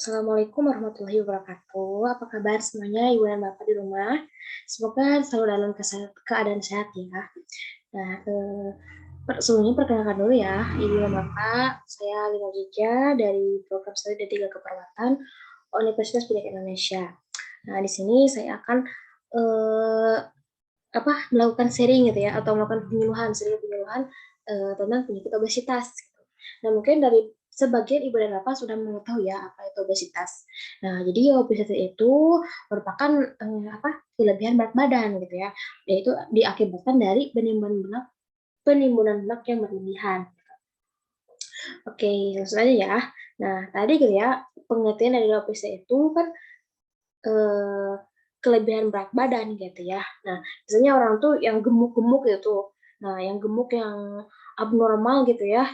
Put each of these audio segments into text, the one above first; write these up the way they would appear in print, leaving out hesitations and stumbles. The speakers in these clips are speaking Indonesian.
Assalamualaikum warahmatullahi wabarakatuh. Apa kabar semuanya, Ibu dan Bapak di rumah? Semoga selalu dalam keadaan sehat ya. Nah, sebelumnya perkenalkan dulu ya, Ibu dan Bapak. Saya Lina Jija dari Program Studi D3 Keperawatan Universitas Pendidikan Indonesia. Nah, di sini saya akan eh, melakukan sharing gitu ya, atau melakukan penyuluhan tentang penyakit obesitas. Gitu. Nah, mungkin dari sebagian ibu dan bapak sudah mengetahui ya apa itu obesitas. Nah, jadi obesitas itu merupakan kelebihan berat badan gitu ya, yaitu diakibatkan dari penimbunan lemak yang berlebihan. Oke, langsung aja ya. Nah, tadi gitu ya, pengertian dari obesitas itu kan eh, kelebihan berat badan gitu ya. Nah, biasanya orang tuh yang gemuk-gemuk gitu. Nah, yang gemuk yang abnormal gitu ya.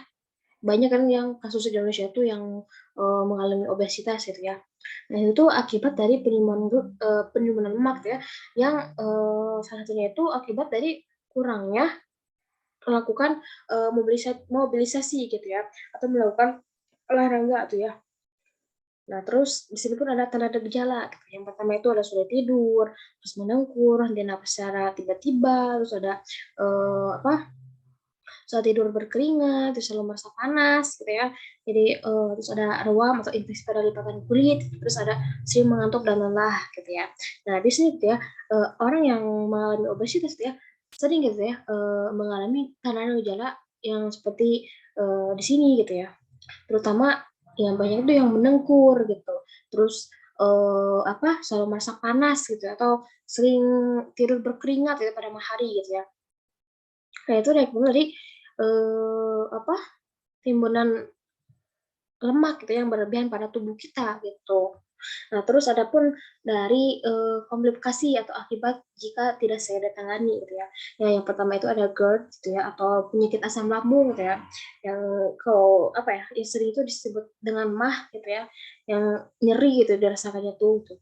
Banyak kan yang kasus di Indonesia itu yang mengalami obesitas gitu ya. Nah, itu akibat dari penimbunan lemak ya, yang salah satunya itu akibat dari kurangnya melakukan mobilisasi gitu ya, atau melakukan olahraga tuh ya. Nah, terus di sini pun ada tanda-tanda gejala gitu. Yang pertama itu ada sulit tidur, terus mendengkur, henti napas secara tiba-tiba, terus ada saat tidur berkeringat, terus selalu merasa panas gitu ya. Jadi terus ada ruam atau infeksi pada lipatan kulit, terus ada sering mengantuk dan lelah gitu ya. Nah, di sini gitu ya, orang yang mengalami obesitas gitu ya, sering gitu ya mengalami tanda gejala yang seperti di sini gitu ya. Terutama yang banyak itu yang mendengkur gitu. Terus selalu merasa panas gitu ya, atau sering tidur berkeringat gitu pada malam hari gitu ya. Nah, itu akibat dari timbunan lemak gitu yang berlebihan pada tubuh kita gitu. Nah, terus adapun dari komplikasi atau akibat jika tidak saya tangani gitu ya. Ya, yang pertama itu ada GERD gitu ya, atau penyakit asam lambung gitu ya. Yang kalau yang sering itu disebut dengan MAH gitu ya, yang nyeri gitu dirasakannya tuh. Gitu.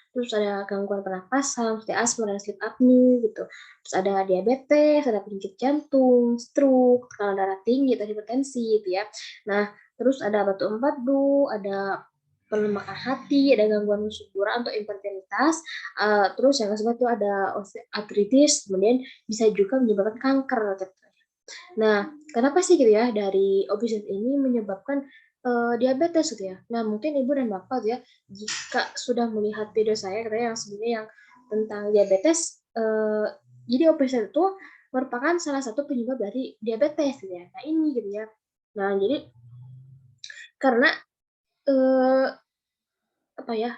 Terus ada gangguan pernapasan, seperti asma dan sleep apnea gitu. Terus ada diabetes, ada penyakit jantung, stroke, tekanan darah tinggi, atau hipertensi gitu ya. Nah, terus ada batu empedu, ada pelemahan hati, ada gangguan suburan atau infertilitas, terus yang kedua itu ada osteoartritis, kemudian bisa juga menyebabkan kanker gitu. Nah, kenapa sih gitu ya dari obesitas ini menyebabkan diabetes gitu ya? Nah, mungkin ibu dan bapak ya, jika sudah melihat video saya katanya yang sebenarnya yang tentang diabetes, jadi obesitas itu merupakan salah satu penyebab dari diabetes gitu ya. Nah, ini gitu ya. Nah, jadi karena eh,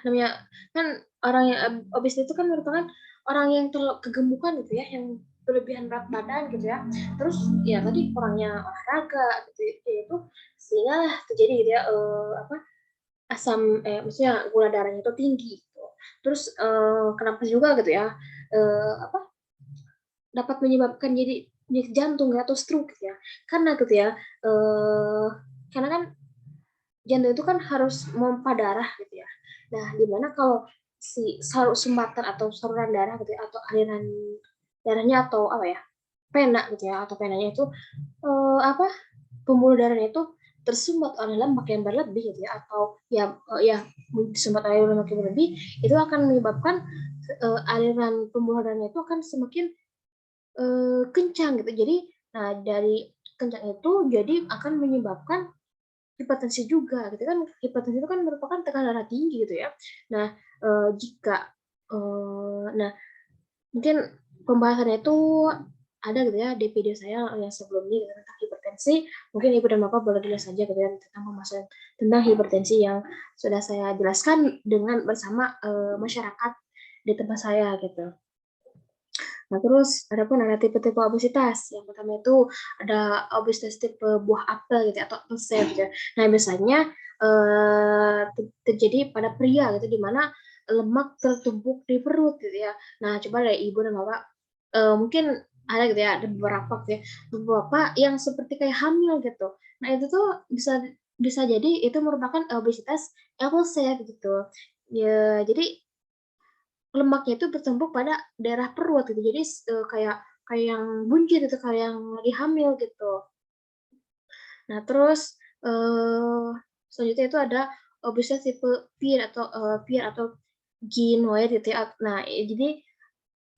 namanya kan orang yang obes itu kan merupakan orang yang terlalu kegemukan gitu ya, yang berlebihan berat badan gitu ya. Terus ya tadi kurangnya olahraga gitu ya, itu sehingga terjadi gitu ya maksudnya gula darahnya itu tinggi gitu. Terus kenapa juga gitu ya dapat menyebabkan jadi penyakit jantung atau stroke gitu ya. Karena gitu ya karena kan jantung itu kan harus memompa darah gitu ya. Nah, dimana kalau si sumbatan atau saluran darah gitu ya, atau aliran darahnya atau pena gitu ya, atau penanya itu pembuluh darahnya itu tersumbat oleh lemak yang berlebih gitu ya, atau disumbat oleh lemak yang berlebih, itu akan menyebabkan aliran pembuluh darahnya itu akan semakin kencang gitu. Jadi, nah dari kencang itu jadi akan menyebabkan hipertensi juga gitu kan. Hipertensi itu kan merupakan tekanan darah tinggi gitu ya. Nah, jika nah mungkin pembahasannya itu ada gitu ya di video saya yang sebelumnya gitu, tentang hipertensi. Mungkin ibu dan bapak boleh dilihat saja gitu ya, tentang pembahasan tentang hipertensi yang sudah saya jelaskan dengan bersama masyarakat di tempat saya gitu. Nah, terus ada pun ada tipe-tipe obesitas. Yang pertama itu ada obesitas tipe buah apel gitu ya, atau apple gitu ya. Nah, biasanya terjadi pada pria gitu, di mana lemak tertumpuk di perut gitu ya. Nah, coba deh ibu dan bapak mungkin ada gitu ya, ada beberapa gitu ya, beberapa yang seperti kayak hamil gitu. Nah, itu tuh bisa bisa jadi itu merupakan obesitas apple gitu. Ya, jadi lemaknya itu bertumpuk pada daerah perut gitu. Jadi kayak kayak yang buncit itu, kayak yang lagi hamil gitu. Nah, terus selanjutnya itu ada obesitas tipe PIR atau ginoid gitu ya. Nah, jadi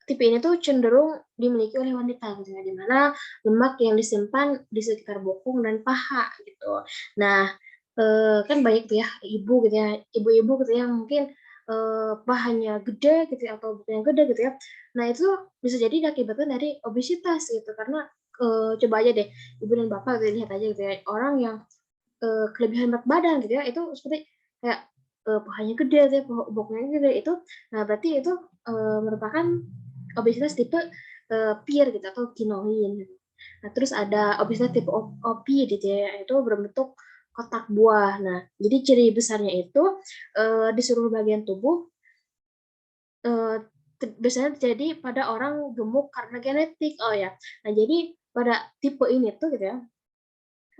tipe ini tuh cenderung dimiliki oleh wanita gitu ya, di mana lemak yang disimpan di sekitar bokong dan paha gitu. Nah, kan banyak tuh ya ibu gitu ya, ibu-ibu gitu ya mungkin, pahanya gede gitu ya atau bokongnya gede gitu ya. Nah, itu bisa jadi akibatnya dari obesitas gitu karena, coba aja deh ibu dan bapak gitu lihat aja gitu ya, orang yang, kelebihan berat badan gitu ya, itu seperti kayak, pahanya gede gitu ya, bokongnya gede, itu nah berarti itu, merupakan obesitas tipe, PIR gitu atau kinoin. Nah, terus ada obesitas tipe OP gitu ya, itu berbentuk kotak buah. Nah, jadi ciri besarnya itu, di seluruh bagian tubuh, eee, biasanya terjadi pada orang gemuk karena genetik. Oh ya, nah jadi pada tipe ini tuh gitu ya,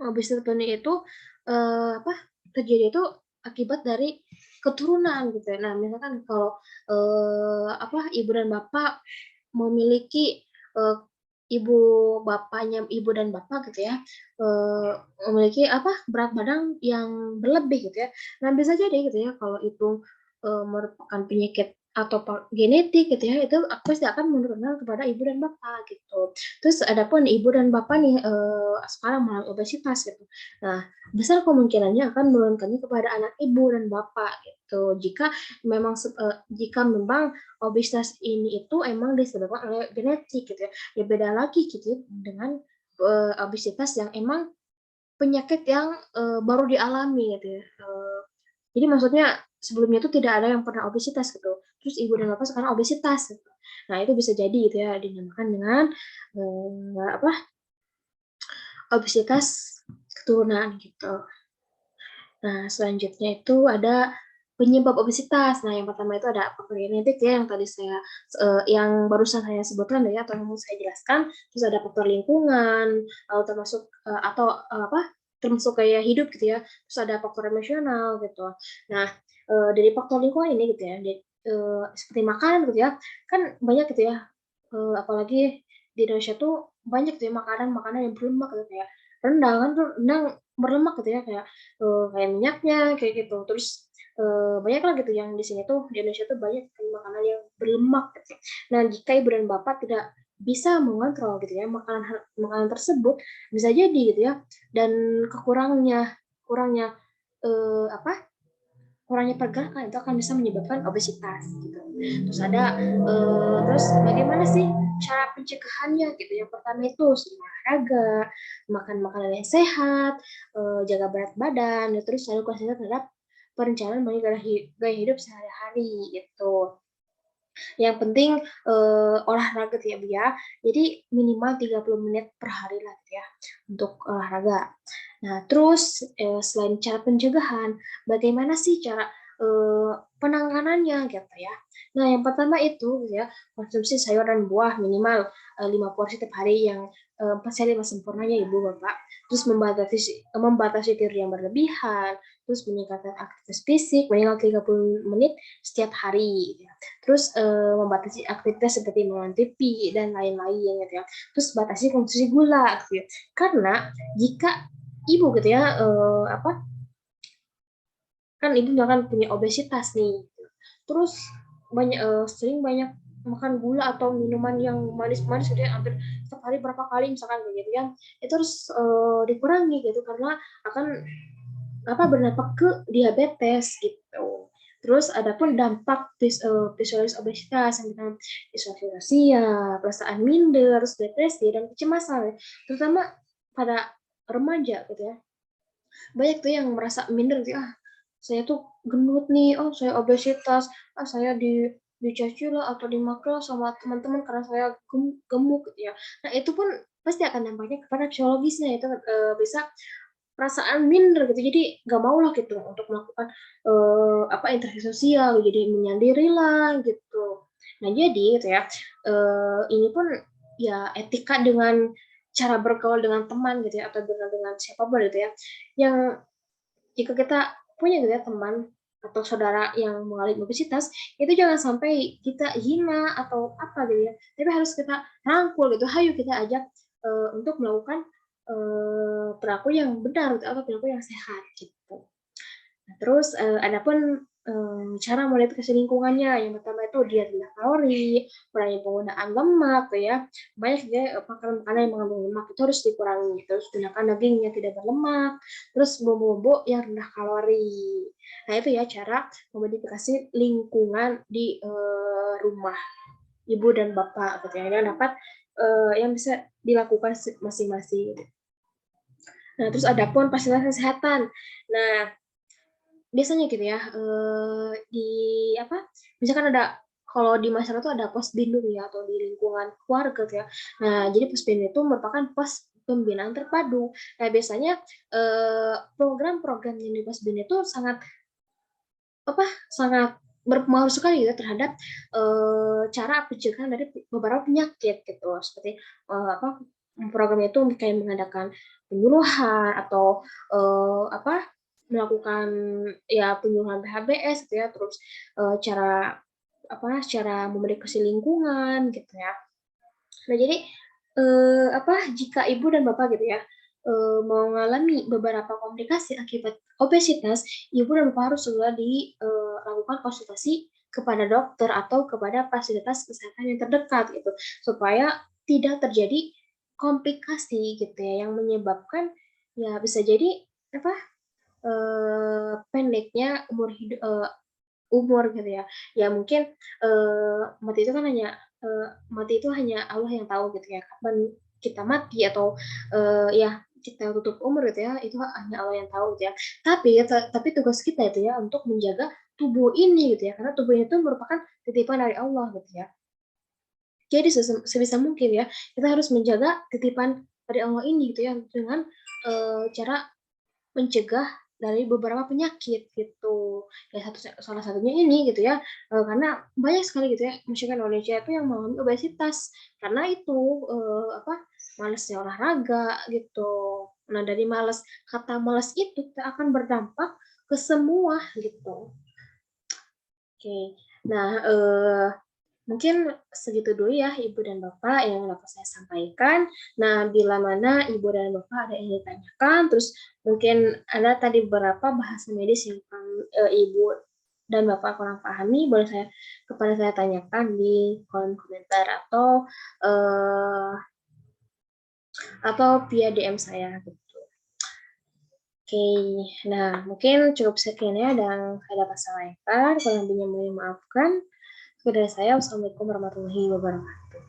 obesitas tipe ini itu, terjadi itu akibat dari keturunan gitu ya. Nah, misalkan kalau, ibu dan bapak memiliki, eee, ibu dan bapak gitu ya, eee, memiliki berat badan yang berlebih gitu ya. Nah, bisa jadi gitu ya kalau itu, merupakan penyakit atau genetik gitu ya, itu pasti akan menurunkan kepada ibu dan bapak gitu. Terus adapun ibu dan bapak nih, sekarang mengalami obesitas gitu. Nah, besar kemungkinannya akan menurunkannya kepada anak ibu dan bapak gitu. Jika memang obesitas ini itu emang disebabkan oleh genetik gitu ya. Ya beda lagi gitu ya dengan, obesitas yang emang penyakit yang, baru dialami gitu ya. Jadi maksudnya sebelumnya itu tidak ada yang pernah obesitas gitu, terus ibu dan bapak sekarang obesitas gitu. Nah, itu bisa jadi gitu ya dinamakan dengan, eee, apa, obesitas keturunan gitu. Nah, selanjutnya itu ada penyebab obesitas. Nah, yang pertama itu ada faktor genetik ya, yang tadi yang barusan saya sebutkan ya, atau yang mau saya jelaskan. Terus ada faktor lingkungan, termasuk kayak hidup gitu ya. Terus ada faktor emosional gitu. Nah, dari faktor lingkungan ini gitu ya, seperti makanan gitu ya, kan banyak gitu ya, apalagi di Indonesia tuh banyak tuh ya makanan-makanan yang berlemak gitu, kayak rendang kan tuh rendang berlemak gitu ya, kayak minyaknya, kayak gitu. Terus, banyak lah gitu yang di sini tuh, di Indonesia tuh banyak sekali makanan yang berlemak gitu. Nah, jika ibu dan bapak tidak bisa mengontrol gitu ya, makanan tersebut, bisa jadi gitu ya, dan kurangnya, eee, apa, kurangnya pergerakan itu akan bisa menyebabkan obesitas gitu. Terus bagaimana sih cara pencegahannya gitu? Yang pertama itu sering olahraga, makan makanan yang sehat, jaga berat badan, ya terus selalu konsisten terhadap perencanaan gaya hidup sehari-hari gitu. Yang penting, olahraga tuh ya, Bu, ya. Jadi minimal 30 menit per hari lah gitu ya, untuk olahraga. Nah, terus, selain cara pencegahan, bagaimana sih cara, penanganannya gitu ya. Nah, yang pertama itu gitu ya, konsumsi sayur dan buah minimal, 5 porsi tiap hari yang, 4 sehat 5 sempurnanya Ibu, Bapak. Terus membatasi tidur yang berlebihan, terus meningkatkan aktivitas fisik minimal 30 menit setiap hari gitu ya. Terus, membatasi aktivitas seperti menonton TV dan lain-lain gitu ya. Terus batasi konsumsi gula gitu ya. Karena jika ibu gitu ya, kan ibu misalkan punya obesitas nih, gitu. Terus sering banyak makan gula atau minuman yang manis-manis gitu ya, hampir setiap hari berapa kali misalkan kayak gitu ya, itu harus, dikurangi gitu karena akan berdampak ke diabetes gitu. Terus adapun dampak visualis obesitas yang kita isolasi sosial, perasaan minder, terus depresi dan kecemasan, terutama pada remaja gitu ya. Banyak tuh yang merasa minder gitu, "Ah, saya tuh gendut nih, oh saya obesitas, saya dicaci lah atau dimaki lah sama teman-teman karena saya gemuk," gitu ya. Nah, itu pun pasti akan dampaknya kepada psikologisnya, itu, bisa perasaan minder gitu, jadi nggak mau lah gitu untuk melakukan, interaksi sosial, jadi menyendiri lah gitu. Nah jadi gitu ya, ini pun ya etika dengan cara bergaul dengan teman gitu ya, atau dengan siapa pun gitu ya, yang jika kita punya gitu ya teman atau saudara yang mengalami obesitas, itu jangan sampai kita hina atau apa gitu ya, tapi harus kita rangkul gitu, hayu kita ajak, untuk melakukan, perilaku yang benar gitu, atau perilaku yang sehat gitu. Nah, terus, adapun, cara modifikasi lingkungannya, yang pertama itu diet rendah kalori, kurangi penggunaan lemak tuh ya, banyak dia, makanan-makanan yang mengandung lemak itu harus dikurangi, terus gunakan daging yang tidak berlemak, terus bumbu-bumbu yang rendah kalori. Nah itu ya cara memodifikasi lingkungan di, rumah ibu dan bapak gitu ya, yang dapat, yang bisa dilakukan masing-masing. Nah terus adapun fasilitas kesehatan. Nah biasanya gitu ya, di apa, misalkan ada kalau di masyarakat tuh ada Posbindu ya atau di lingkungan keluarga gitu ya. Nah, jadi Posbindu itu merupakan pos pembinaan terpadu. Nah, biasanya, program-program yang di Posbindu itu sangat apa, sangat berpengaruh sekali ya terhadap, cara pencegahan dari beberapa penyakit gitu. Seperti, apa, program itu kayak mengadakan penyuluhan atau, apa, melakukan ya penyuluhan PHBS gitu ya, terus, cara apa, cara memediasi lingkungan gitu ya. Nah jadi, apa, jika ibu dan bapak gitu ya, mengalami beberapa komplikasi akibat obesitas, ibu dan bapak harus segera lakukan konsultasi kepada dokter atau kepada fasilitas kesehatan yang terdekat gitu, supaya tidak terjadi komplikasi gitu ya, yang menyebabkan ya bisa jadi apa, pendeknya umur gitu ya. Ya mungkin, mati itu kan hanya mati itu hanya Allah yang tahu gitu ya, kapan kita mati atau, ya kita tutup umur gitu ya, itu hanya Allah yang tahu gitu ya. Tapi tugas kita itu ya untuk menjaga tubuh ini gitu ya, karena tubuh itu merupakan titipan dari Allah gitu ya. Jadi sebisa mungkin ya, kita harus menjaga titipan dari Allah ini gitu ya, dengan, cara mencegah dari beberapa penyakit gitu. Ya salah satunya ini gitu ya, karena banyak sekali gitu ya masyarakat Indonesia itu yang mengalami obesitas karena itu, apa, malesnya olahraga gitu. Nah dari kata malas itu akan berdampak ke semua gitu. Oke. Nah, mungkin segitu dulu ya Ibu dan Bapak yang dapat saya sampaikan. Nah, bila mana Ibu dan Bapak ada yang ditanyakan, terus mungkin ada tadi beberapa bahasa medis yang Ibu dan Bapak kurang pahami, boleh saya tanyakan di kolom komentar eh, atau via DM saya gitu. Oke, nah mungkin cukup sekian ya dan saya dapat sampaikan. Kalau lebihnya mohon maafkan. Dari saya, wassalamualaikum warahmatullahi wabarakatuh.